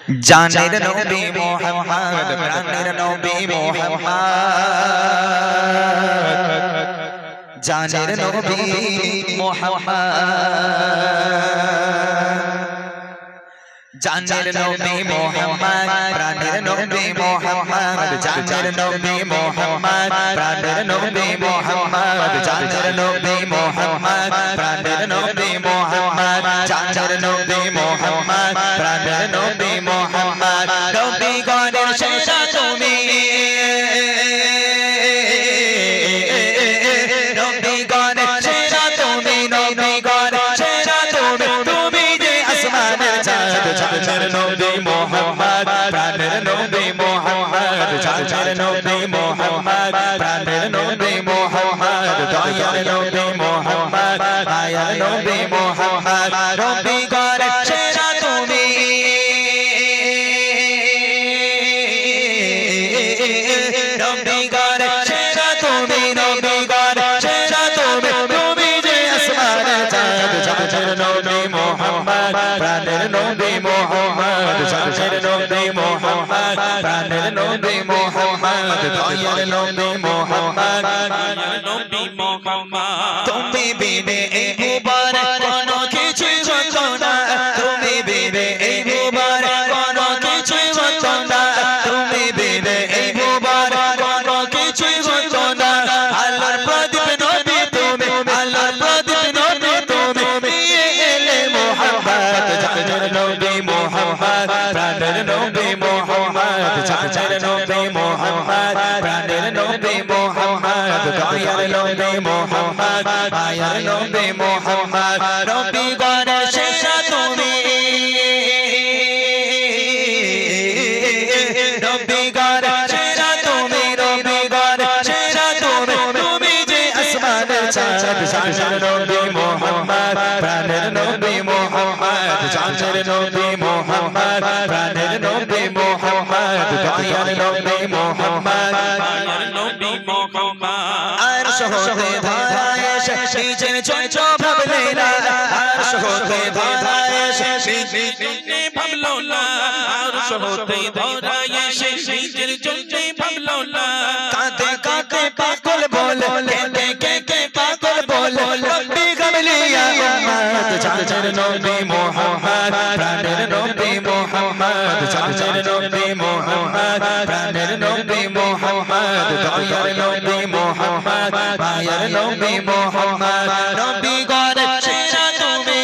জানের নবী মুহাম্মদ প্রাণের নবী মুহাম্মদ জানের নবী মুহাম্মদ জানের নবী মুহাম্মদ প্রাণের নবী মুহাম্মদ জানের নবী মুহাম্মদ প্রাণের নবী মুহাম্মদ জানের নবী মুহাম্মদ প্রাণের নবী মুহাম্মদ জানের নবী মুহাম্মদ প্রাণের নবী মুহাম্মদ নবী গণের সেরা তুমি নবী গণের সেরা তুমি নবী গণের সেরা তুমি তুমি যে আসমানের চাঁদ জানের নবী মুহাম্মদ প্রাণের নবী মুহাম্মদ জানের নবী মুহাম্মদ প্রাণের নবী মুহাম্মদ দয়ার নবী মুহাম্মদ মায়ার নবী মুহাম্মদ নবী গণের সেরা তুমি নবী গণের সেরা তুমি নবী গণের সেরা তুমি তুমি যে আসমানের চাঁদ জানের নবী মুহাম্মদ প্রাণের নবী মুহাম্মদ জানের নবী মুহাম্মদ প্রাণের নবী মুহাম্মদ দয়ার নবী মুহাম্মদ মায়ার নবী মুহাম্মদ তুমি বিনে এই মুবারক কোনো কিছু হতো না তুমি বিনে এই মুবারক কোনো কিছু হতো না তুমি বিনে এই মুবারক কোনো কিছু হতো না আল্লাহর প্রদীপ নবী তুমি আল্লাহর প্রদীপ নবী তুমি নিয়ে এলে মুহাম্মদ জানের নবী মুহাম্মদ প্রাণের নবী মুহাম্মদ জানের নবী মুহাম্মদ প্রাণের নবী মুহাম্মদ দয়ার নবী মুহাম্মদ মায়ার নবী মুহাম্মদ নবী গণের সেরা তুমি নবী গণের সেরা তুমি নবী গণের সেরা তুমি তুমি যে আসমানের চাঁদ জানের নবী মুহাম্মদ প্রাণের নবী মুহাম্মদ জানের নবী মুহাম্মদ প্রাণের নবী মুহাম্মদ দয়ার নবী মুহাম্মদ মায়ার নবী মুহাম্মদ আরশ হতে ধরা এসে নিজের চঞ্চ ভাবলে না আরশ হতে ধরা এসে নিজে ভাবলো না আরশ হতে ধরা এসে নিজের চঞ্চ ভাবলো না কাঁদে কাঁদে পাগল বলে কেঁদে কেঁদে পাগল বলে নবী গামলিয়া উম্মত জানের নবী মুহাম্মদ প্রাণের নবী মুহাম্মদ জানের নবী মুহাম্মদ প্রাণের নবী মুহাম্মদ দয়ার নবী মুহাম্মদ মায়ার নবী মুহাম্মদ নবী গণের সেরা তুমি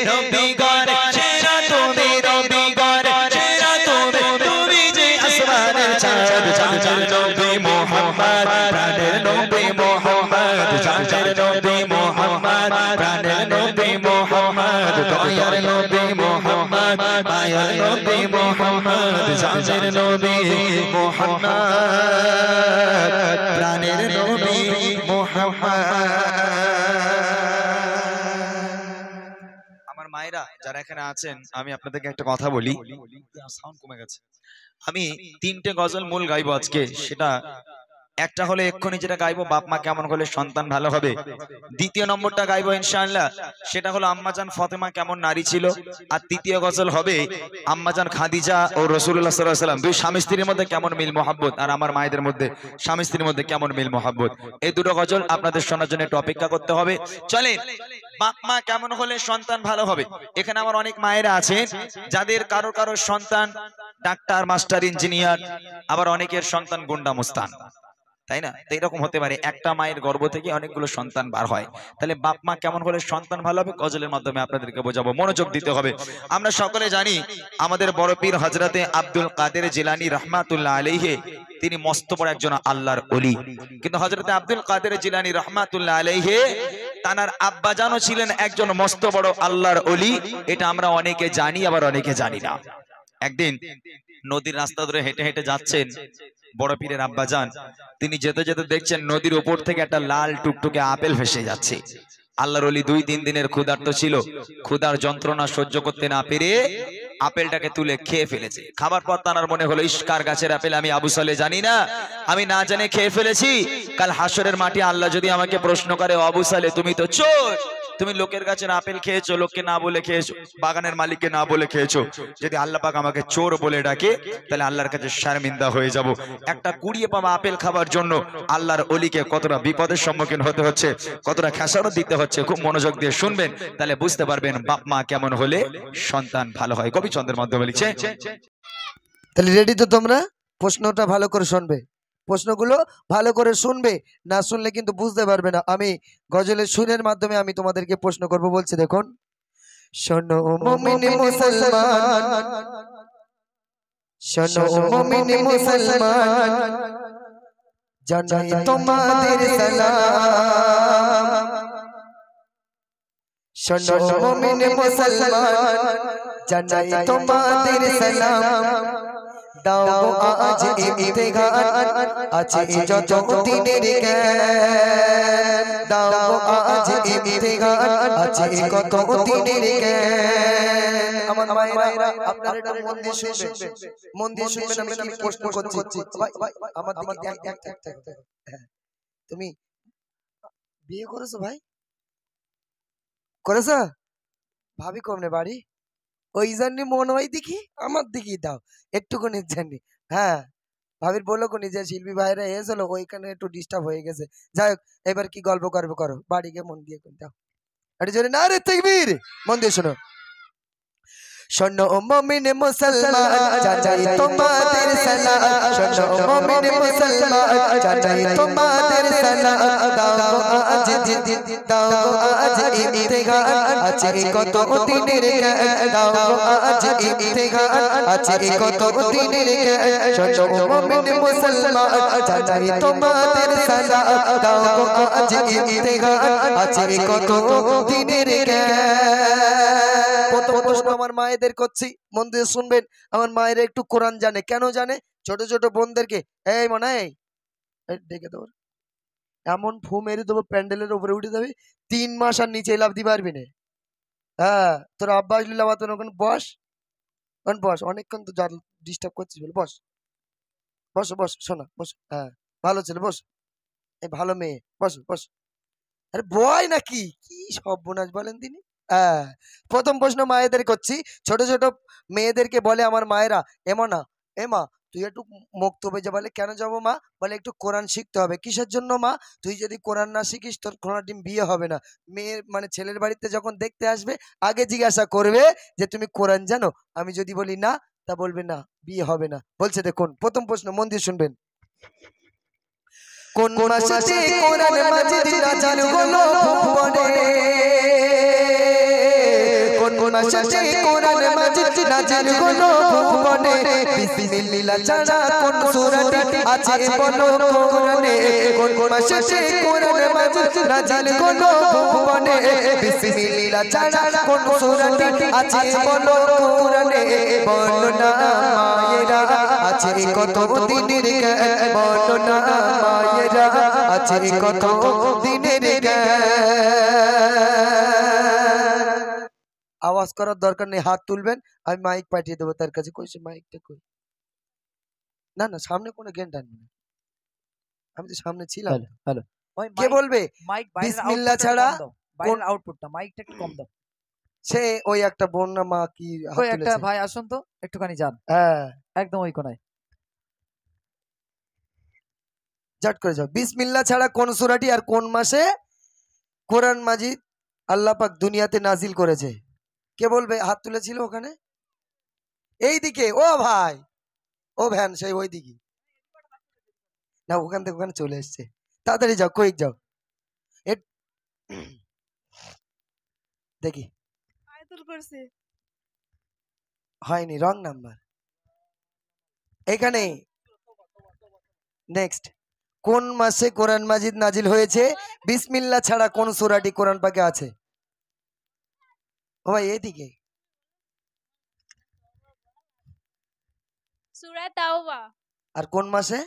নবী গণের সেরা তুমি নবী গণের সেরা তুমি তুমি যে আসমানের চাঁদ জানের নবী মুহাম্মদ প্রাণের নবী মুহাম্মদ জানের নবী মুহাম্মদ প্রাণের নবী মুহাম্মদ দয়ার নবী মুহাম্মদ মায়ার নবী মুহাম্মদ জানের নবী মুহাম্মদ প্রাণের নবী মুহাম্মদ। আমার মায়েরা যারা এখানে আছেন আমি আপনাদেরকে একটা কথা বলি, সাউন্ড কমে গেছে। আমি তিনটে গজল মূল গাইবো আজকে, সেটা একটা হলো এক্ষুনি যেটা গাইবো বাপ মা কেমন হলে সন্তান ভালো হবে, দ্বিতীয় নম্বরটা গাইবো ইনশাআল্লাহ সেটা হলো আম্মাজান ফাতেমা কেমন নারী ছিল, আর তৃতীয় গজল হবে আম্মাজান খাদিজা ও রাসূলুল্লাহ সাল্লাল্লাহু আলাইহি ওয়াসাল্লাম দুই স্বামী স্ত্রীর মধ্যে কেমন মিল মহব্বত, আর আমার মায়েদের মধ্যে স্বামী স্ত্রীর মধ্যে কেমন মিল মহব্বত। এই দুটো গজল আপনাদের শোনার জন্য একটু অপেক্ষা করতে হবে। চলেন, বাপ মা কেমন হলে সন্তান ভালো হবে। এখানে আমার অনেক মায়েরা আছেন যাদের কারো কারো সন্তান ডাক্তার মাস্টার ইঞ্জিনিয়ার, আবার অনেকের সন্তান গুন্ডা মুস্তান, তাই না? তো এরকম হতে পারে, একটা মায়ের গর্ভ থেকে অনেকগুলো সন্তান বার হয়। তাহলে বাপ মা কেমন হলে সন্তান ভালো হবে গজলের মাধ্যমে আপনাদেরকে বোঝাবো, মনোযোগ দিতে হবে। আমরা সকলে জানি আমাদের বড় পীর হযরতে আব্দুল কাদের জিলানী রাহমাতুল্লাহ আলাইহি তিনি মস্ত বড় একজন আল্লাহর ওলি, কিন্তু হযরতে আব্দুল কাদের জিলানী রাহমাতুল্লাহ আলাইহি তানার আব্বাজানও ছিলেন একজন মস্ত বড় আল্লাহর ওলি। এটা আমরা অনেকে জানি আবার অনেকে জানি না। একদিন নদীর রাস্তা ধরে হেঁটে হেঁটে যাচ্ছেন বড় পীরের আব্বাজান, তিনি যেতে যেতে দেখছেন নদীর উপর থেকে একটা লাল টুকটুকে আপেল ভেসে যাচ্ছে। আল্লাহর ওলি 2-3 দিনের ক্ষুধার্ত ছিল, ক্ষুধার যন্ত্রণা সহ্য করতে না পেরে আপেলটাকে তুলে খেয়ে ফেলেছে। খাবার পর তার মনে হলো ইশকার গাছের আপেল আমি আবু সালে জানি না, আমি না জানে খেয়ে ফেলেছি। কাল হাসরের মাঠে আল্লাহ যদি আমাকে প্রশ্ন করে আবু সালে তুমি তো চোর, তুমি লোকের গাছের আপেল খেয়েছো, লোককে না বলে খেয়েছো, বাগানের মালিককে না বলে খেয়েছো। যদি আল্লাহ পাক আমাকে চোর বলে ডাকে, তাহলে আল্লাহর কাছে শর্মিন্দা হয়ে যাব। একটা কুড়িয়ে পাওয়া আপেল খাবার জন্য আল্লাহর অলিকে কতটা বিপদের সম্মুখীন হতে হচ্ছে, কতটা খেসারত দিতে হচ্ছে। খুব মনোযোগ দিয়ে শুনবেন, তাহলে বুঝতে পারবেন বাপ মা কেমন হলে সন্তান ভালো হয়। কবি ছন্দের মাধ্যমে লিখছে। তাহলে রেডি তো তোমরা? প্রশ্নটা ভালো করে শুনবে, প্রশ্নগুলো ভালো করে শুনবে, না শুনলে কিন্তু বুঝতে পারবে না। আমি গজলের সুরের মাধ্যমে আমি তোমাদেরকে প্রশ্ন করব। বলছি দেখুন, শোনো মুমিন মুসলমান, শোনো মুমিন মুসলমান, জানাই তোমাদের সালাম। শোনো মুমিন মুসলমান, জানাই তোমাদের সালাম। দাও আজ ইমতিহান আছে যত দিনের জ্ঞান, দাও আজ ইমতিহান আছে কত দিনের জ্ঞান। আমার মায়েরা আপনারা একটু মন দিয়ে শুনবেন, মন দিয়ে শুনবেন আমি কি প্রশ্ন করছি। ভাই আমার দিকে এক তুমি বিয়ে করেছো ভাই? করেছো? ভাবি কমনে বাড়ি? ওই জন্য মন হয় দেখি আমার দিকেই দাও একটুখানি জানি। হ্যাঁ ভাবির বললো কোনি যে শিল্পী ভাইরা এসেছিল, ওইখানে একটু ডিস্টার্ব হয়ে গেছে। যাই হোক, এবার কি গল্প করবো করো, বাড়ি গিয়ে মন দিয়ে দাও। এটা জন্য না রে তাকবীর, মন দিয়ে শোনো। শোনো মুমিন মুসলমান, জানাই তোমাদের সালাম। শোনো মুমিন মুসলমান, জানাই তোমাদের সালাম। দাও আজ দাও আজ ইমতিহান আছে কত দিনের জ্ঞান, দাও আজ ইমতিহান আছে কত দিনের জ্ঞান। শোনো মুমিন মুসলমান, জানাই তোমাদের সালাম। দাও আজ ইমতিহান আছে কত দিনের জ্ঞান। প্রথম প্রশ্ন আমার মায়েদের করছি, মন দিয়ে শুনবেন। আমার মায়েরা একটু কোরআন জানে। কেন জানে? ছোট ছোট বোনদেরকে এই মনে ডেকে দেবো, এমন ফু মেরে দেবো প্যান্ডেলের উপরে উঠে যাবে, 3 মাস আর নিচে লাভ দিতে পারবি না। হ্যাঁ তোর আব্বা আসলে আমার তোর ওখানে বস, বস, অনেকক্ষণ তো ডিস্টার্ব করছিস বলে বস, বসো বস, শোনা বস। হ্যাঁ ভালো ছেলে বস, এই ভালো মেয়ে বস বস। আরে বয় নাকি কি সর্বনাশ বলেন তিনি। হ্যাঁ প্রথম প্রশ্ন মায়েদের করছি। ছোট ছোট মেয়েদেরকে বলে আমার মায়েরা, এমা না এমা তুই একটু মক্তবে যা। বলে কেন যাবো মা? বলে একটু কোরআন শিখতে হবে। কিসের জন্য মা? তুই যদি কোরআন না শিখিস তোর কোনোদিন বিয়ে হবে না। মেয়ের মানে ছেলের বাড়িতে যখন দেখতে আসবে আগে জিজ্ঞাসা করবে যে তুমি কোরআন জানো? আমি যদি বলি না, তা বলবে না, বিয়ে হবে না। বলছে দেখুন প্রথম প্রশ্ন, মন দিয়ে শুনবেন। কোন মাসে কোরআন মাজিদ নাযিল হলো ভুবনে? কোন মাসে কোরআন মাজিদ নাযিল হলো ভুবনে? বিসমিল্লাহ ছাড়া কোন সূরাটি আছে বলো কোরআনে? কোন মাসে কোরআন মাজিদ নাযিল হলো ভুবনে? বিসমিল্লাহ ছাড়া কোন সূরাটি আছে বলো কোরআনে? বলো না মায়েরা আছে কত দিনের জ্ঞান, বলো না মায়েরা আছে কত দিনের জ্ঞান। আওয়াজ করার দরকার নেই, হাত তুলবেন, আমি মাইক পাঠিয়ে দেবো তার কাছে। কইছে মাইকটা কই? না না সামনে কোনো জ্ঞান টানবে না, আমি তো সামনে ছিলাম। হ্যালো কে বলবে? বিসমিল্লাহ ছাড়া কোন আউটপুটটা মাইকটা একটু কম দাও। সে ওই একটা বোন না মা কি হাত ওই একটা তুলেছে? ভাই আসুন তো একটুখানি যান, হ্যাঁ একদম ওই কোনায়। জট করে যাও। বিসমিল্লাহ ছাড়া কোন সূরাটি আর কোন মাসে কোরআন মাজিদ আল্লাহ পাক দুনিয়াতে নাজিল করেছে? কে বলবে? হাত তুলেছিল ওখানে এইদিকে। ও ভাই, ও ভ্যান সেই ওই দিকে না, ওখান থেকে ওখানে চলে এসছে। তাড়াতাড়ি যাও, কুইক যাও। দেখি হয়নি, রং নাম্বার। এখানে নেক্সট, কোন মাসে কোরআন মাজিদ নাজিল হয়েছে? বিসমিল্লাহ ছাড়া কোন সূরাটি কোরআন পাকে আছে? ও ভাই এদিকে। সূরা তাওবা। আর কোন মাসে?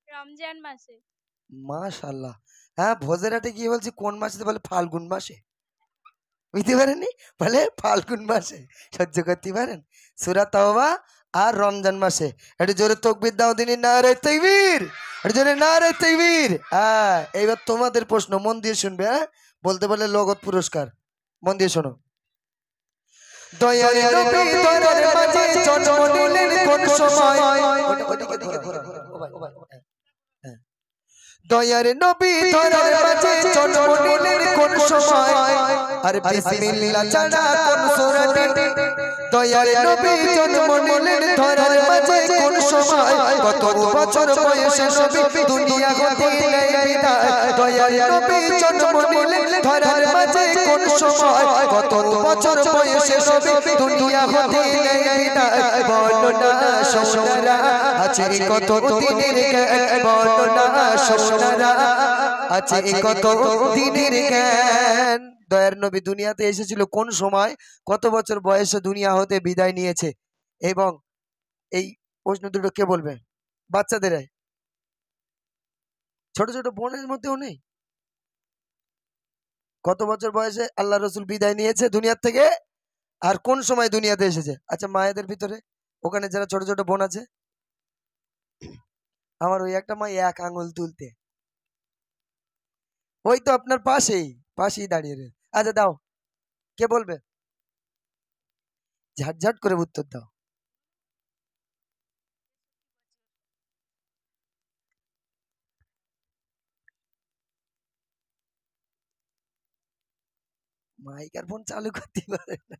রমজান মাসে। মাশাআল্লাহ। হ্যাঁ ভোজেরাটে কি বলছি কোন মাসে? বলে ফাল্গুন মাসে। বুঝতে পারেননি? বলে ফাল্গুন মাসে। সহ্য করতে পারেন? সূরা তাওবা আর রমজান মাসে। একটু জোরে তাকবীর দাও দিনি, নারে তাকবীর। একটু জোরে নারে তাকবীর। হ্যাঁ এইবার তোমাদের প্রশ্ন, মন দিয়ে শুনবে। হ্যাঁ বলতে বলে নগদ পুরস্কার। মন দিয়ে শোনো। দয়ার নবী ধরার মাঝে জন্ম নিলেন কোন সময়? ওদিকে ঘোরাও। ও ভাই, হ্যাঁ। দয়ার নবী ধরার মাঝে জন্ম নিলেন কোন সময়? আর বিসমিল্লাহ ছাড়া কোন সূরাতে? দয়ার নবী জন্ম নিলেন ধরার মাঝে কোন সময়? কত বছর বয়সে নবী দুনিয়া হতে নেয় বিদায়? দয়ার নবী জন্ম নিলেন ধরার মাঝে কোন সময়? কত বছর বয়সে নবী দুনিয়া হতে নেয় বিদায়? বলো না সোনারা আছে কত দিনের জ্ঞান, বলো না সোনারা আছে কত দিনের জ্ঞান। দয়ার নবী দুনিয়াতে এসেছিল কোন সময়, কত বছর বয়সে দুনিয়া হতে বিদায় নিয়েছে? এবং এই প্রশ্ন দুটো কে বলবে? বাচ্চাদের, ছোট ছোট বোনের মধ্যেও নেই? কত বছর বয়সে আল্লাহ রসুল বিদায় নিয়েছে দুনিয়ার থেকে, আর কোন সময় দুনিয়াতে এসেছে? আচ্ছা মায়েদের ভিতরে ওখানে যারা ছোট ছোট বোন আছে, আমার ওই একটা মা এক আঙুল তুলতে, ওই তো আপনার পাশেই দাঁড়িয়ে রয়েছে। আচ্ছা দাও, কে বলবে? ঝাটঝাট করে উত্তর দাও। মাইকার ফোন চালু করতে পারে না।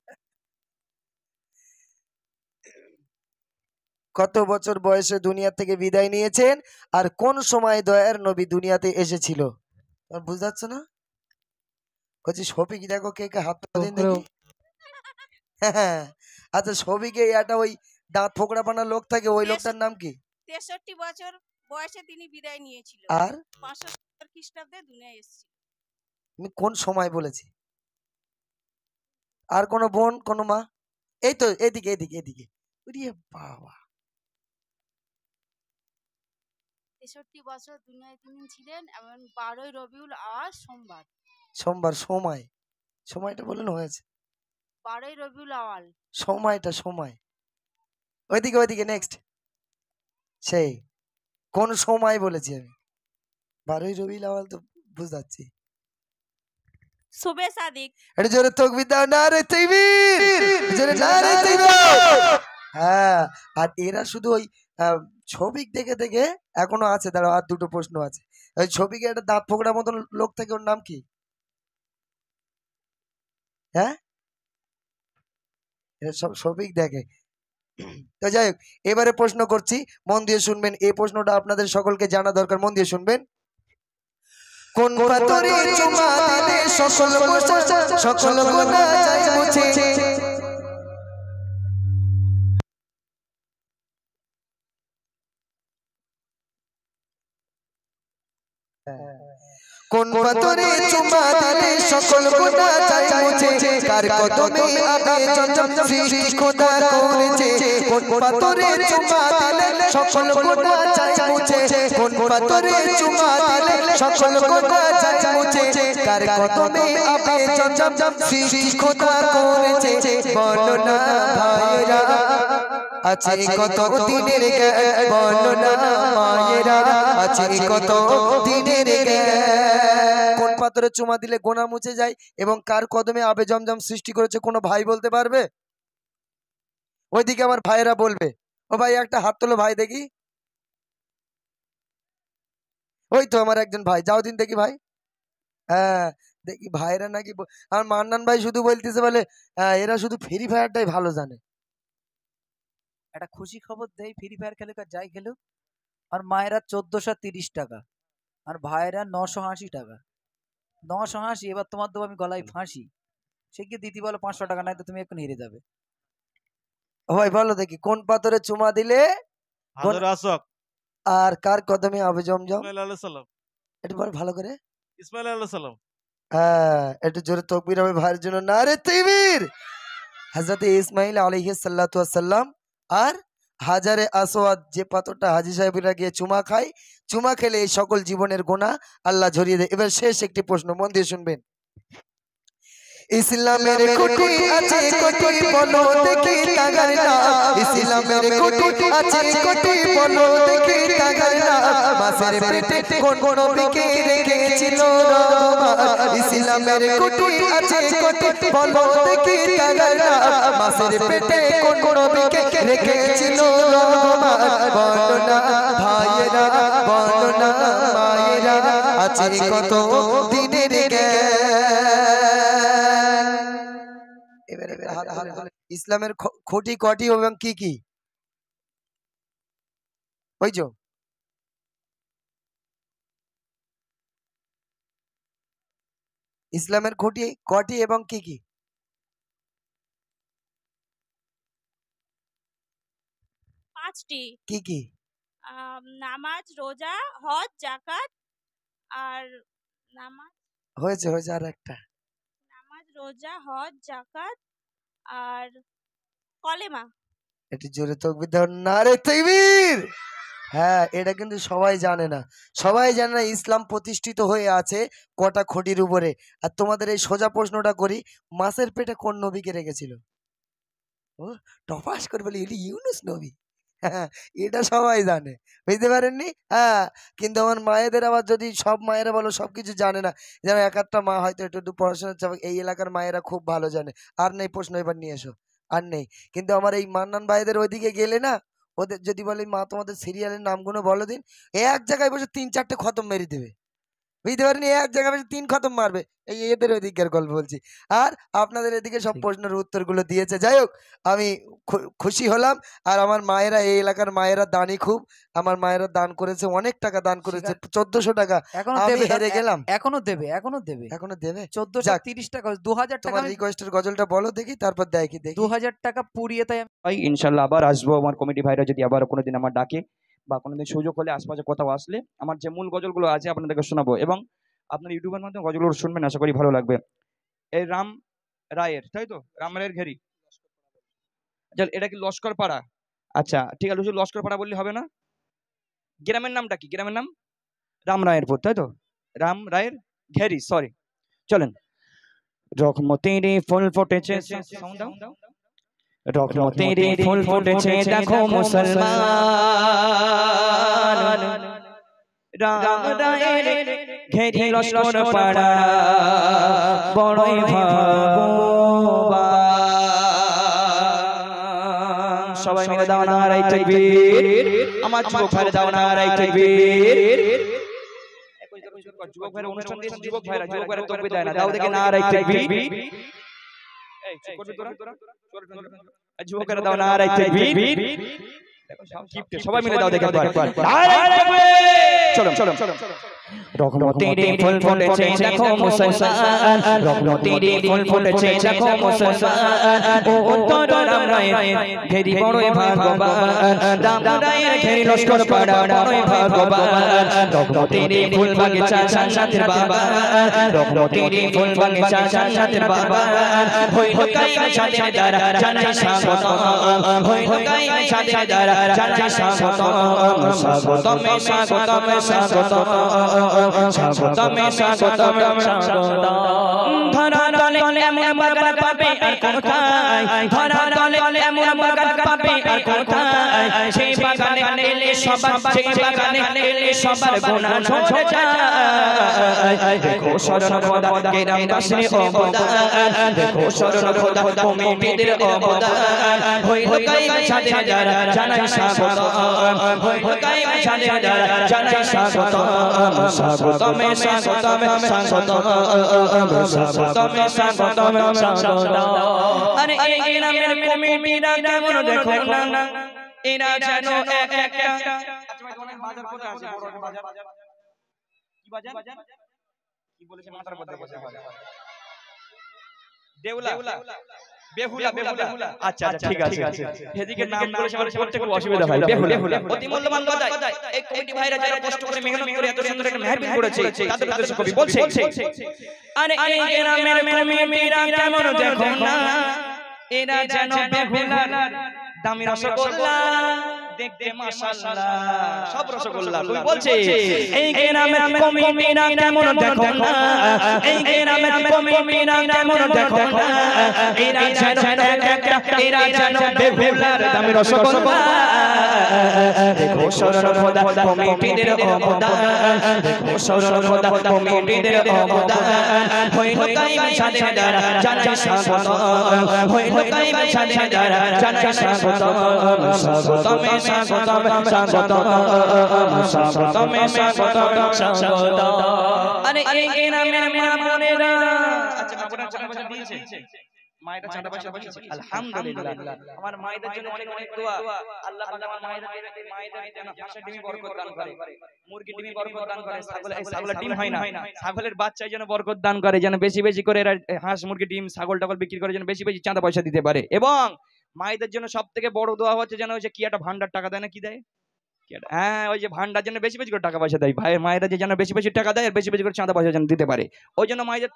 কত বছর বয়সে দুনিয়া থেকে বিদায় নিয়েছেন, আর কোন সময় দয়ার নবী দুনিয়াতে এসেছিল? বুঝতে পারছো না? বলছি শফিক দেখো কে কে হাত দিন দেখি। হ্যাঁ, আচ্ছা শফিকে একটা ওই দাঁত ফোকড়া পানা লোক থাকে, ওই লোকটার নাম কি? 63 বছর বয়সে তিনি বিদায় নিয়েছিল। আর 570 খ্রিস্টাব্দে দুনিয়ায় এসেছিল। আমি কোন সময় বলেছি? আর কোন বোন, কোন মা? এই তো এদিকে এদিকে এদিকে। ওরে বাবা, 63 বছর দুনিয়ায় তিনি ছিলেন এবং 12ই রবিউল আওয়াল সোমবার। সোমবার সময়টা বলুন হয়েছে। 12ই রবিউল আওয়াল সময় ওইদিকে নেক্সট। সেই কোন সময় বলেছি আমি? 12ই রবিউল আওয়াল তো বুঝাচ্ছি। সুবে সাদিক। এটা জোরে তাকবীর দাও, নারে তাকবীর, জোরে নারে তাকবীর। হ্যাঁ, আর এরা শুধু ওই ছবিক দেখে দেখে এখনো আছে। দাঁড়াও, আর দুটো প্রশ্ন আছে। ওই ছবিকে একটা দাঁত ফোকড়া মতন লোক থাকে, ওর নাম কি? হ্যাঁ, এরা সব ছবিক দেখে। তো যাই হোক, এবারে প্রশ্ন করছি, মন দিয়ে শুনবেন। এই প্রশ্নটা আপনাদের সকলকে জানা দরকার, মন দিয়ে শুনবেন। কোন পাথরে চুমা দিলে সকল গুনাহ যায় মুছে? কোন পাথরে চুমা দিলে সকল গুনাহ যায় মুছে? কার কদমে আবে জমজম সৃষ্টি খোদা করেছে? কোন পাথরে চুমা দিলে সকল গুনাহ যায় মুছে? কোন পাথরে চুমা দিলে সকল গুনাহ যায় মুছে? কার কদমে আবে জমজম সৃষ্টি খোদা করেছে? বলো না ভাইরা আছে কত দিনের জ্ঞান, বলো না মায়েরা আছে কত দিনের জ্ঞান। কোন পাথরে চুমা দিলে গোনা মুছে যায় এবং কার কদমে আবে জমজম সৃষ্টি করেছে? কোনো ভাই বলতে পারবে? ওইদিকে আমার ভাইয়েরা বলবে। ও ভাই একটা হাত তোলো ভাই দেখি। ওই তো আমার একজন ভাই, যাও দিন দেখি ভাই। হ্যাঁ দেখি ভাইরা নাকি আমার মান্নান ভাই শুধু বলতেছে বলে এরা শুধু ফ্রি ফায়ারটাই ভালো জানে। একটা খুশি খবর দেই, ফ্রি ফায়ার খেলুক আর যাই খেলুক, আর মায়েরা 1430 টাকা, আর ভাইয়েরা 980 টাকা। 980। এবার তোমার দেবো আমি গলায় ফাঁসি, সে কি দিদি বলো 500 টাকা, নাই তো তুমি একটু হেরে যাবে। ভাই বলো দেখি, কোন পাথরে চুমা দিলে হাজর আসক আর কার কদমে আবে জমজম? ইসমাইল আলাইহিস সালাম। একটু বল ভালো করে। ইসমাইল আলাইহিস সালাম। হ্যাঁ, একটু জোরে তাকবীর হবে ভাইয়ের জন্য, নারে তাকবীর। হযরত ইসমাইল আলাইহিস সালাতু ওয়াস সালাম আর হাজারে আসওয়াদ, যে পাথরটা হাজী সাহেবরা গিয়ে চুমা খায়, চুমা খেলে এই সকল জীবনের গুনাহ আল্লাহ ঝরিয়ে দেয়। এবার শেষ একটি প্রশ্ন, মন দিয়ে শুনবেন। ইসলামের কোটি আছে কোটি বলো দেখি কাগার না ইসলামের কোটি আছে কোটি বলো দেখি কাগার না মাসের পেটে কোন নবীকে রেখেছিল রহমান ইসলামের কোটি আছে কোটি বলো দেখি কাগার না মাসের পেটে কোন নবীকে রেখেছিল রহমান বলো না ভাইয়েরা বলো না মায়েরা আছে কত দিনের জ্ঞান এবারে ইসলামের খুঁটি কটি এবং কি কি বুঝছো ইসলামের খুঁটি কটি এবং কি কি 5টি। কি কি নামাজ, রোজা, হজ, যাকাত আর নামাজ হয়েছে হয়েছে আর একটা নামাজ, রোজা, হজ, যাকাত আর কলেমা। একটু জোরে তাকবীর দাও নারে তাকবীর হ্যাঁ এটা কিন্তু সবাই জানে না ইসলাম প্রতিষ্ঠিত হয়ে আছে কটা খুঁটির উপরে আর তোমাদের এই সোজা প্রশ্নটা করি মাসের পেটে কোন নবীকে রেখেছিল ও টপাস করে বলি এটি ইউনুস নবী হ্যাঁ এটা সবাই জানে বুঝতে পারেননি হ্যাঁ কিন্তু আমার মায়েদের আবার যদি সব মায়েরা বলো সবকিছু জানে না যেন এক একটা মা হয়তো একটু একটু পড়াশোনার চাপ এই এলাকার মায়েরা খুব ভালো জানে আর নেই প্রশ্ন এবার নিয়ে এসো আর নেই কিন্তু আমার এই মান্নান ভাইদের ওইদিকে গেলে না ওদের যদি বলে মা তোমাদের সিরিয়ালের নামগুলো বলো দিন এক জায়গায় বসে 3-4টে খতম মেরে দেবে বুঝতে পারিনি এক জায়গায় বসে 3 খতম মারবে এই এদের ওইদিকের গল্প বলছি আর আপনাদের এদিকে সব প্রশ্নের উত্তরগুলো দিয়েছে যাই হোক আমি খুশি হলাম আর আমার মায়েরা এই এলাকার মায়েরা দানি খুব আমার মায়েরা দান করেছে অনেক টাকা দান করেছে 1400 টাকা এখনো আমি দেবে হেরে গেলাম এখনো দেবে এখনো দেবে 1430 টাকা 2000 টাকা তোমার রিকোয়েস্টের গজলটা বলো দেখি তারপর দেখি 2000 টাকা পুড়িয়ে তাই ভাই ইনশাল্লাহ আবার আসবো আমার কমিটি ভাইরা যদি আবার কোনোদিন আমার ডাকে বা কোনোদিন সুযোগ হলে আশপাশে কোথাও আসলে আমার যে মূল গজলগুলো আছে আপনাদেরকে শোনাবো এবং আপনার ইউটিউবের মাধ্যমে গজলগুলো শুনবেন আশা করি ভালো লাগবে এই রাম রায়ের তাই তো রাম রায়ের ঘেরি এটা কি লস্কর পাড়া আচ্ছা ঠিক আছে লস্কর পাড়া বললে হবে না গ্রামের নামটা কি গ্রামের নাম রাম রায়েরপুর তাই তো রাম রায়ের ঘেরি সরি চলেন রহমতের ফুল ফুটেছে সাউন্ড দাও রহমতের ফুল ফুটেছে দেখো মুসলমান রাম রায়ের ঘেরি লস্কর পাড়া বড়ই ভাগ্যবান সবাই মিলে দাও নারাই তাকবীর আমার যুবক ভাইরা দাও নারাই তাকবীর যুবক ভাইরা অনুষ্ঠান দিয়েছে যুবক ভাইরা তাকবীর দেয় না দাও দেখে নারাই তাকবীর এই চুপ করবি তোরা যুবকেরা দাও নারাই তাকবীর সবাই মিলে দাও দেখে একবার চলো চলো রহমতের ফুল ফুটেছে দেখো মুসলমান রহমতের ফুল ফুটেছে দেখো মুসলমান ও উত্তর রাম রায়ের ঘেরি বড়ই ভাগ্যবান রাম রায়ের ঘেরি লস্কর পাড়া বড়ই ভাগ্যবান রহমতের ফুল বাগিচা জান্নাতের বাগান রহমতের ফুল বাগিচা জান্নাতের বাগান হইল কায়েম সাদের দ্বারা জানাই স্বাগতম হইল কায়েম সাদের দ্বারা জানাই স্বাগতম স্বাগতম স্বাগতম স্বাগতম স্বাগতম স্বাগতম স্বাগতম ধরা তলে এমন বাগান পাবে আর কোথায় ধরা তলে এমন বাগান পাবে আর কোথায় সেই বাগানে এলে সবার সেই বাগানে এলে সবার গুনাহ ঝরে যায় দেখো শরণ খোদা গ্রামবাসীর অবদান দেখো শরণ খোদা কমিটিদের অবদান হইল কায়েম সাদের দ্বারা জানাই স্বাগতম হইল কায়েম সাদের দ্বারা জানাই স্বাগতম স্বাগতম স্বাগতম স্বাগতম স্বাগতম স্বাগতম স্বাগতম আরে এই গ্রামের কমিটিরা কেমন দেখো না এরা যেন একটা বাজার কোথায় আছে বড় বাজার কি বাজার কি বলেছে মাথার মধ্যে বসে দেউলা বেহুলা বেহুলা আচ্ছা আচ্ছা ঠিক আছে এদিকে নাম বলেছে আমার প্রত্যেকটা অসুবিধা হয় বেহুলা অতি মূল্যবান কথা এই কমিটি ভাইরা যারা কষ্ট করে মেহনত করে এত সুন্দর একটা মেহরবানি করেছে তাদের উদ্দেশ্যে কবি বলছে আরে এই গ্রামের কমিটিরা কেমন দেখো না এরা যেন বেহুলা দামি রসগোল্লা দেখতে মাশাআল্লাহ সব রসগোল্লা কই বলছে এই গ্রামে কমিটিরা কেমন দেখো না এই গ্রামে কমিটিরা কেমন দেখো না এরা যেন বেহুলার দামি রসগোল্লা দেখো শরণ খোদা কমিটিদের অবদান দেখো শরণ খোদা কমিটিদের অবদান হইল কাইম সাদের দ্বারা জানাই স্বাগত হইল কাইম সাদের দ্বারা জানাই স্বাগত স্বাগতমে স্বাগতম স্বাগতম স্বাগতমে স্বাগতম স্বাগত আরে এই গ্রামের মা বোনেরা আচ্ছা মা বোনেরা চাঁদা পয়সা দিয়েছে মায়েরা চাঁদা পয়সা দিয়েছে আলহামদুলিল্লাহ আমার মায়েদের জন্য অনেক অনেক দোয়া আল্লাহ পাক আমার মায়েদের যেন হাঁসের ডিমে বরকত দান করে মুরগি ডিমে বরকত দান করে ছাগলের ডিম হয় না ছাগলের বাচ্চায় যেন বরকত দান করে যেন বেশি বেশি করে এরা হাঁস মুরগি ডিম ছাগল টাগল বিক্রি করে যেন বেশি বেশি চাঁদা পয়সা দিতে পারে এবং মায়েদের জন্য সবথেকে বড় দোয়া হচ্ছে যেন ওই যে কি একটা ভান্ডার টাকা দেয় না কি দেয় হ্যাঁ ওই যে ভান্ডার যেন বেশি বেশি করে টাকা পয়সা দেয় ভাই মায়েরা যে যেন বেশি বেশি টাকা দেয় আর বেশি বেশি করে চাঁদা পয়সা যেন দিতে পারে ওই জন্য মায়েদের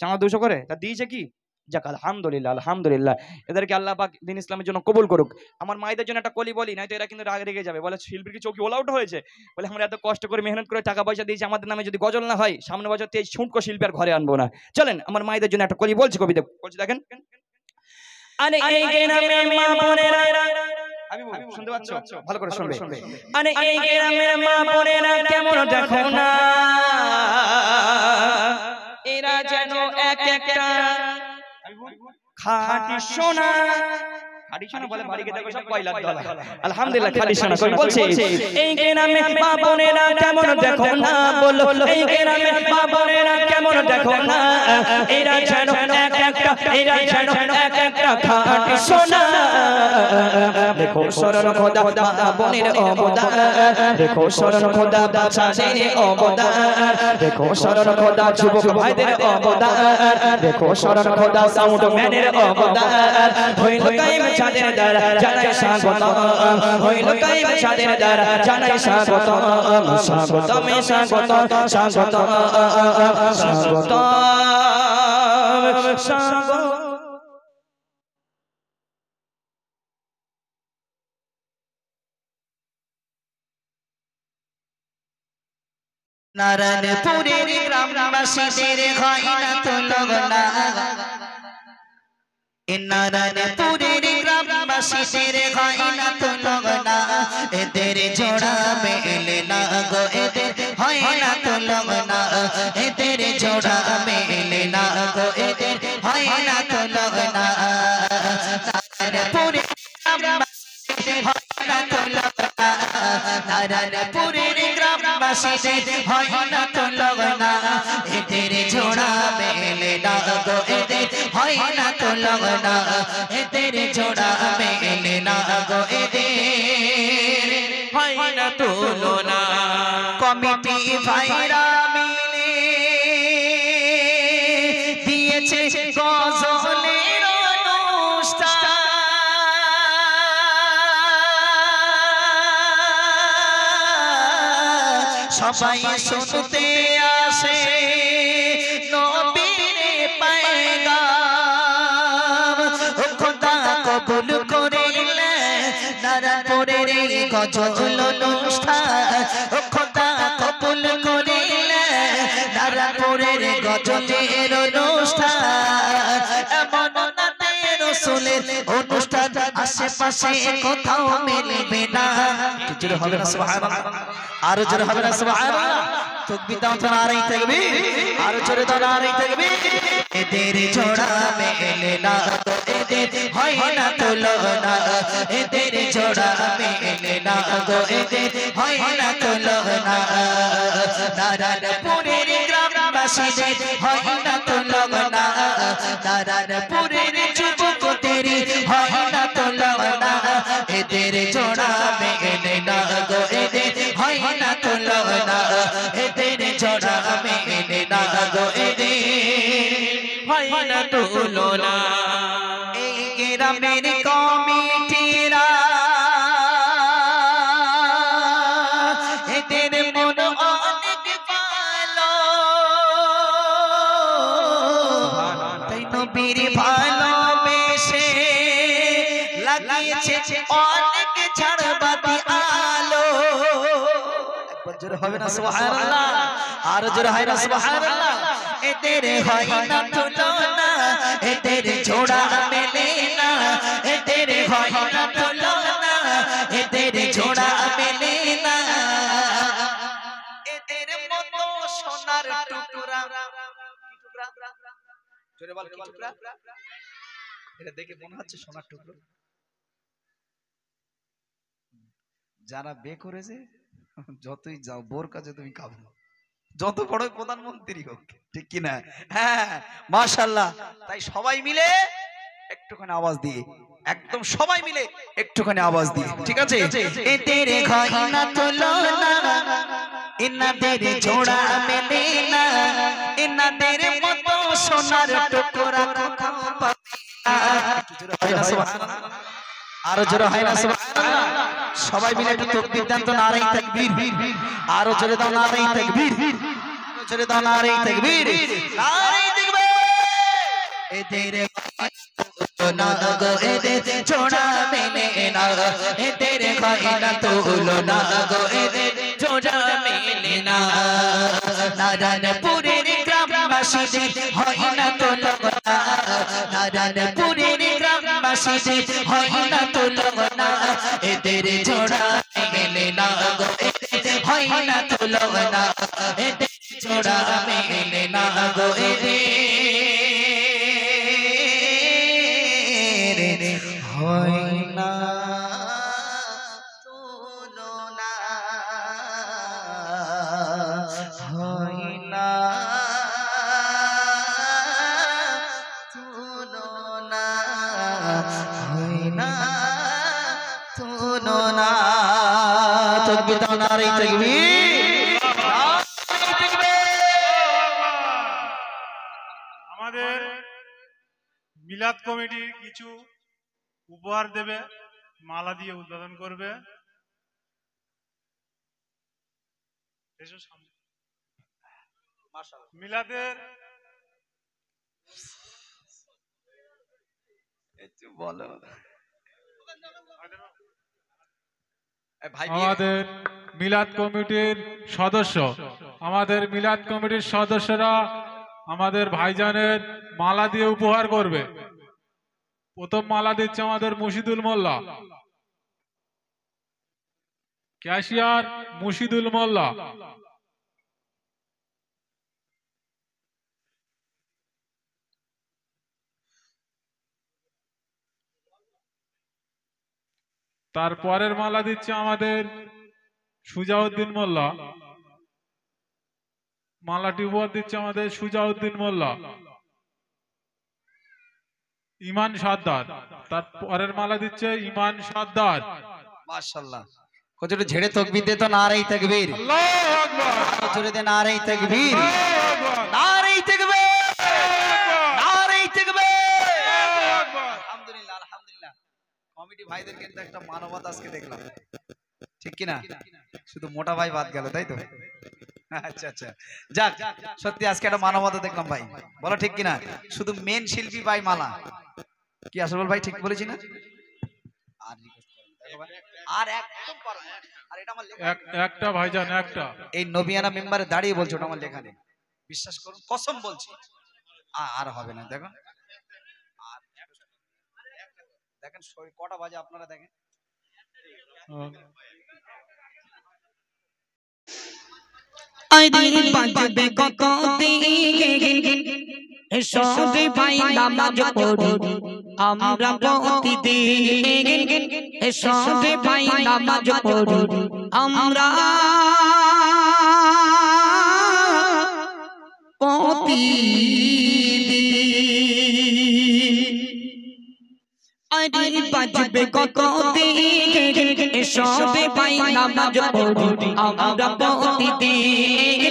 চাঁদা 200 করে তা দিয়েছে কি যাক আলহামদুলিল্লাহ আলহামদুলিল্লাহ এদেরকে আল্লাহ পাক দ্বীন ইসলামের জন্য কবুল করুক আমার মায়েদের জন্য একটা কলি বলি নয়তো এরা কিন্তু রাগ রেগে যাবে বলে শিল্পীর কি চৌকি ওল আউট হয়েছে বলে আমরা এত কষ্ট করে মেহনত করে টাকা পয়সা দিয়েছি আমাদের নামে যদি গজল না হয় সামনে বছর এই শুঁটকো শিল্পী আর ঘরে আনবো না চলেন আমার মায়েদের জন্য একটা কলি বলছি কবিতা বলছি দেখেন আরে এই গ্রামে মা বোনেরা আমি শুনতে পাচ্ছ ভালো করে শুনবে আরে এই গ্রামের মা বোনেরা কেমন দেখো না এরা যেন এক একটা খাঁটি সোনা খাঁটি সোনা বলে বাড়িতে দেখো সব কয়লা ডলা আলহামদুলিল্লাহ খাঁটি সোনা কই বলছে এই গ্রামে মা বোনেরা কেমন দেখো না বলো এই গ্রামে মা বোনেরা কেমন দেখো না এরা যেন এক একটা খাঁটি সোনা দেখো শরণ খোদা মা বোনের অবদান দেখো শরণ খোদা বাচ্চাদের অবদান দেখো শরণ খোদা যুবক ভাইদের অবদান দেখো শরণ খোদা সাউন্ড ম্যানের অবদান হইল কাইম চাঁদের দ্বারা জানাই স্বাগত হইল কাইম চাঁদের দ্বারা জানাই স্বাগত স্বাগতমে স্বাগত স্বাগত স্বাগত স্বাগত নারায়ণপুরের গ্রামবাসীদের হয় না তো লগনা নারায়ণপুরের গ্রামবাসীদের হয় না তো লগনা এদের জোড়া মেলে না গো এদের হয় না তো লগনা এদের জোড়া মেলে না গো এদের হয় না তো লগনা নারায়ণপুরের গ্রামবাসীদের হয় না তো লগনা নারায়ণপুরের গ্রামবাসীদের হয় না তো লগনা এদের জোড়া মেলে না গো এদের হয় না তো লগনা এদের জোড়া মেলে না গো এদের হয় না তুলনা কমিটি ভাইরা মিলে দিয়েছে গজলের অনুষ্ঠান সবাই শুনতে আসে নবীর পয়গাম ও খোদা কবুল করিলে নারায়ণপুরের এই গজল অনুষ্ঠান ও খোদা কবুল করিলে নারায়ণপুরের গজলের অনুষ্ঠান এমন নাতে রাসূলের অনুষ্ঠান আশেপাশে কোথাও মিলবে না জোরে হবে না সুবহানাল্লাহ আরো জোরে হবে না সুবহানাল্লাহ তাকবীর দাও তো নারায়ে তাকবীর আরো জোরে দাও নারায়ে তাকবীর এদের জোড়া মেলে না তো এদের হয় না তুলনা এদের জোড়া মেলে না গো এদের হয় না তুলনা নারায়ণপুরের গ্রামবাসীদের হয় না তুলনা নারায়ণপুরের যুবকদের হয় না তুলনা এদের জোড়া মেলে না গো এদের হয় না তুলনা এদের জোড়া মেলে না গো এদের হয় না তুলনা এই গ্রামের কমিটিরা এদের মন অনেক ভালো তাই নবীর ভালোবেসে লাগিয়েছে অনেক জোরে হবে না সুবহানাল্লাহ, আর জোরে হয় না সুবহানাল্লাহ। এদের হয় না তুলনা, এদের জোড়া মেলে না, এদের হয় না তুলনা, এদের জোড়া মেলে না, এদের মতো সোনার টুকরা। জোরে বল, কি টুকরা? এটা দেখে মনে হচ্ছে সোনার টুকরো। যারা বে করেছে, যতই যাও বোর কাছে তুমি খাবো, যত বড় প্রধানমন্ত্রী হোক, ঠিক কি না? হ্যাঁ মাশাআল্লাহ। তাই সবাই মিলে একটুখানি আওয়াজ দিয়ে, একদম সবাই মিলে একটুখানি আওয়াজ দিয়ে, ঠিক আছে? এদের হয় না তুলনা, এনাদের জোড়া মেলে না, এনাদের মতো সোনার টুকরা কোথাও পাবে না। আরো জোরে হয় না সুবহানাল্লাহ। সবাই মিলে একটু তাকবীর দেন তো, নারে তাকবীর। আরো জোরে দাও নারে তাকবীর, আরো জোরে দাও নারে তাকবীর, নারে তাকবীর। এদের না গো এদের জোড়া মেলে না, এদের হয় না তুলনা গো এদের জোড়া মেলে না। নারায়ণপুরের গ্রামবাসীদের হয় না তুলনা, নারায়ণপুরের গ্রামবাসীদের হয় না তুলনা, এদের জোড়া মেলে না গো এদের হয় না তুলনা, এদের জোড়া মেলে না গো এদের হয় না তুলনা, হয় না তুলনা, হয় না তুলনা। তাকবীর দাও, নারে তাকবীর। আমাদের মিলাদ কমিটি কিছু উপহার দেবে, মালা দিয়ে উদ্বোধন করবে। মিলাদের বলো আমাদের মিলাদ কমিটির সদস্য, আমাদের মিলাদ কমিটির সদস্যরা আমাদের ভাইজানের মালা দিয়ে উপহার করবে। প্রথম মালা দিচ্ছে আমাদের মুর্শিদুল মোল্লা, ক্যাশিয়ার মুর্শিদুল মোল্লা। তারপরের মালা দিচ্ছে আমাদের সুজাউদ্দিন মোল্লা, মালাটি উপহার দিচ্ছে আমাদের সুজাউদ্দিন মোল্লা। ইমান সর্দার, তারপরের মালা দিচ্ছে ইমান সর্দার। মাশাআল্লাহ। কত ঝেড়ে তাকবীর দে তো, নারে তাকবীর। আল্লাহু আকবার। আরো জোরে দে নারে তাকবীর, নারে তাকবীর, নারে তাকবীর। আলহামদুলিল্লাহ, আলহামদুলিল্লাহ। কমিটি ভাইদের কিন্তু একটা মানবতা আজকে দেখলাম, ঠিক কি না? শুধু মোটা ভাই বাদ গেল, তাই তো? আচ্ছা আচ্ছা, যাক, সত্যি আজকে একটা মানবতা দেখলাম ভাই, বলো ঠিক কিনা? শুধু মেন শিল্পী ভাই মালা, কি আসল ভাই ঠিক বলেছি না? আর একদম পারো, আর এটা আমার লেখা, একটা ভাইজান একটা। এই নবিয়ানা মেম্বারে দাঁড়িয়ে বলছো ওটা আমার লেখা নেই, বিশ্বাস করুন, কসম বলছি। আর হবে না, দেখুন, আর দেখেন কটা বাজে আপনারা দেখেন। আইদিন বাজবে কত দিন, সবে ভাই নামাজ পড়ি আমরা প্রতিদিন, সবে ভাই নামাজ পড়ি আমরা প্রতিদিন। আইদিন বাজবে কত দিন, সবে ভাই নামাজ পড়ি আমরা প্রতিদিন,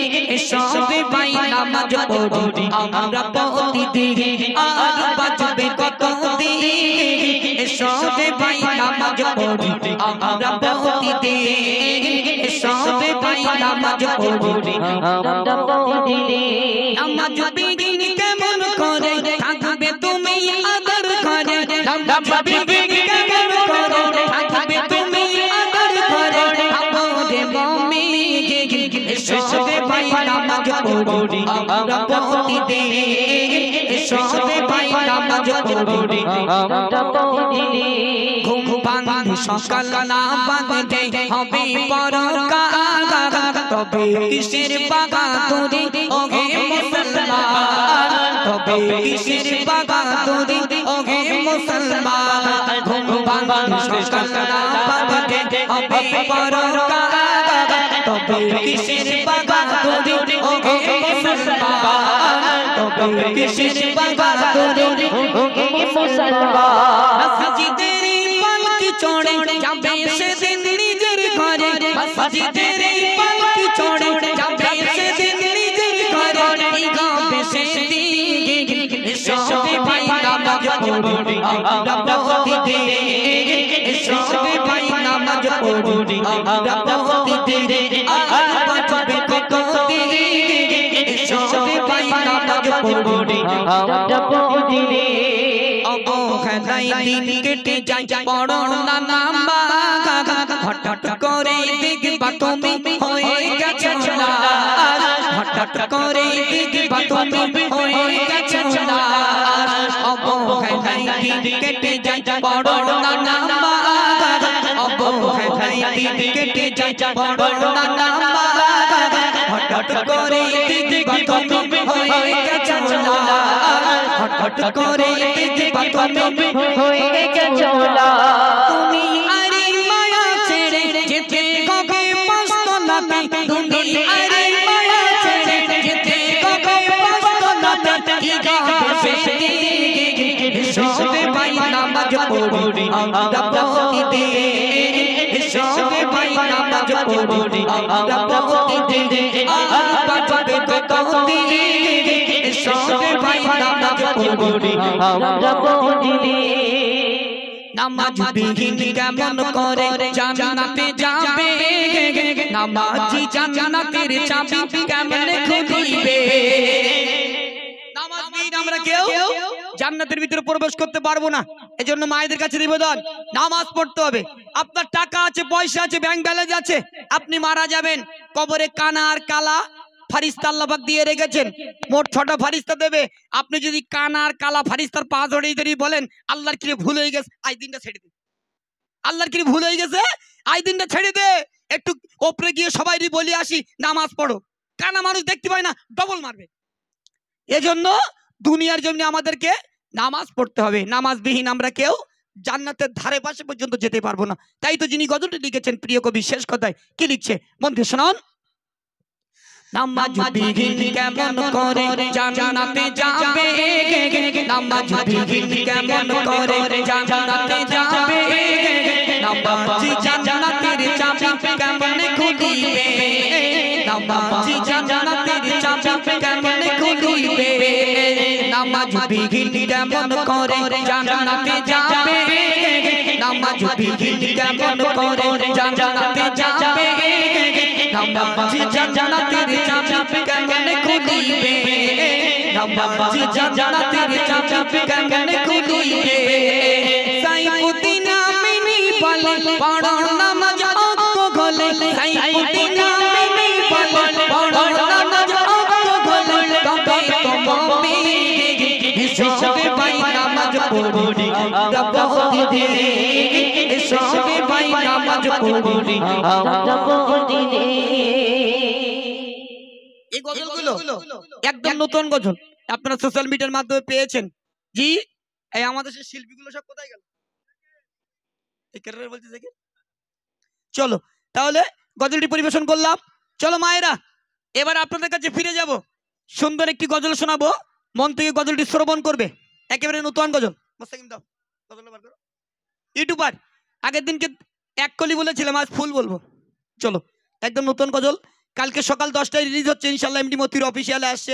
সবে ভাই নামাজ পড়ি আমরা প্রতিদিন। আর বাজবে কত দিন, সবে ভাই নামাজ পড়ি আমরা প্রতিদিন, সবে ভাই নামাজ পড়ি আমরা প্রতিদিন। নামাজ বিঘিন কেমন করে থাকবে তুমি আদর করে, নামাজ বিঘিন কেমন করে থাকবে তুমি আদর করে। আমরে মুমিন পতি দে সবে ভাই নামাজ পড়ি আমরা পতি দে ঘুম ভাঙে সকাল না ভাঙে হবে পরকাল তবে কিসের বাগাতুরি ওহে মুসলমান তবে কিসের বাগাতুরি ওহে মুসলমান ঘুম ভাঙে সকাল না ভাঙে হবে পরকাল তবে কিসের বাগাতুরি ওহে মুসলমান তবে কিসের বাগাতুরি ওহে মুসলমান মসজিদের পালকি চড়ে যাবে সেদিন নিজের ঘরে মসজিদের পালকি চড়ে যাবে সেদিন নিজের ঘরে এই গাবে সেদিন সবে ভাই নামাজ পড়ি আমরা পতি দে সবে ভাই নামাজ পড়ি আমরা পতি দে আর বাজবে কতদি সবে ভাই নামাজ পড়ি আমরা পতি দে অবহেলাই দিন কেটে যায় পড়ো না নামাজ হঠাৎ করে দেখবা তুমি হয়ে গেছো লাশ হঠাৎ করে দেখবা তুমি হয়ে গেছো লাশ অবহেলাই দিন কেটে যায় পড়ো না নামাজ অবহেলাই দিন কেটে যায় পড়ো না নামাজ হঠাৎ করে দেখবা তুমি হয়ে গেছো লাশ হঠাৎ করে দেখবা তুমি হয়ে গেছো লাশ তুমি আরে মায়া ছেড়ে যেতে কবে পাঁচতলাতে তুমি আরে মায়া ছেড়ে যেতে কবে পাঁচতলাতে কি গাবে সেদিন সবে ভাই নামাজ পড়ি আমরা পতি দে সবে ভাই নামাজ পড়ি আমরা পতি দে আর বাজবে কতদি সবে ভাই নামাজ পড়ি আমরা পতি দে নামাজ বিহীন কেমন করে জান্নাতে যাবে নামাজি জান্নাতের চাবি কেমনে খুলিবে নামাজ বিহীন আমরা কেউ জান্নাতের ভিতরে প্রবেশ করতে পারবো না এজন্য মায়েদের কাছে নিবেদন নামাজ পড়তে হবে আপনার টাকা আছে পয়সা আছে ব্যাংক ব্যালেন্স আছে আপনি মারা যাবেন কবরে কানা আর কালা ফারিস্তা আল্লাহ পাক দিয়ে রেখেছেন মোট 6টা ফারিস্তা দেবে আপনি যদি কানা আর কালা ফারিস্তার পা ধরে বলেন আল্লাহর কি ভুল হয়ে গেছে আই দিনটা ছেড়ে দে আল্লাহর কি ভুল হয়ে গেছে আই দিনটা ছেড়ে দে একটু ওপরে গিয়ে সবাইকে বলে আসি নামাজ পড়ো কানা মানুষ দেখতে পায় না ডবল মারবে এজন্য দুনিয়ার জন্য আমাদেরকে নামাজ পড়তে হবে নামাজ বিহীন আমরা কেউ জান্নাতের ধারে পাশে পর্যন্ত যেতে পারবো না তাই তো যিনি গজলটি লিখেছেন প্রিয় কবি শেষ কথায় কি লিখছে মন দিয়ে শুনুন নামাজ বিহীন কেমন করে জান্নাতে যাবে নামাজ বিহীন কেমন করে জান্নাতে যাবে নামাজি জান্নাতের চাবি কেমনে খুলিবে নামাজি জান্নাতের চাবি কেমনে খুলিবে নামাজ বিহীন কেমন করে জান্নাতে যাবে নামাজ বিহীন কেমন করে জান্নাতে যাবে নামাজি জান্নাতের চাবি কেমনে খুলিবে নামাজি জান্নাতের চাবি কেমনে খুলিবে সাইফুদ্দিন আমিনী বলে পড়ো নামাজ অক্ত গলে সাইফুদ্দিন আমিনী বলে পড়ো নামাজ অক্ত গলে তবে তো মুমিন সবে ভাই নামাজ পড়ি আমরা পতি দে সবে ভাই নামাজ পড়ি আমরা পতি দে এই গজলগুলো একদম নতুন গজল আপনারা সোশ্যাল মিডিয়ার মাধ্যমে পেয়েছেন জি এই আমাদের সেই শিল্পীগুলো সব কোথায় গেল এই কেরারে বলতে দেখেন চলো তাহলে গজলটি পরিবেশন করলাম চলো মায়েরা এবার আপনাদের কাছে ফিরে যাব সুন্দর একটি গজল শোনাবো মন থেকে গজলটি শ্রবণ করবে একেবারে নতুন গজল মোস্তাকিম দাও গজলটা বার করো ইউটিউবার আগের দিনকে এক কলি বলেছিলাম আজ ফুল বলবো চলো একদম নতুন গজল কালকে সকাল 10টায় রিলিজ হচ্ছে ইনশাআল্লাহ এমডি মতির অফিসিয়ালে আসছে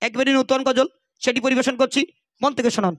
একবারে নতুন গজল সেটি পরিবেশন করছি মন থেকে শোনান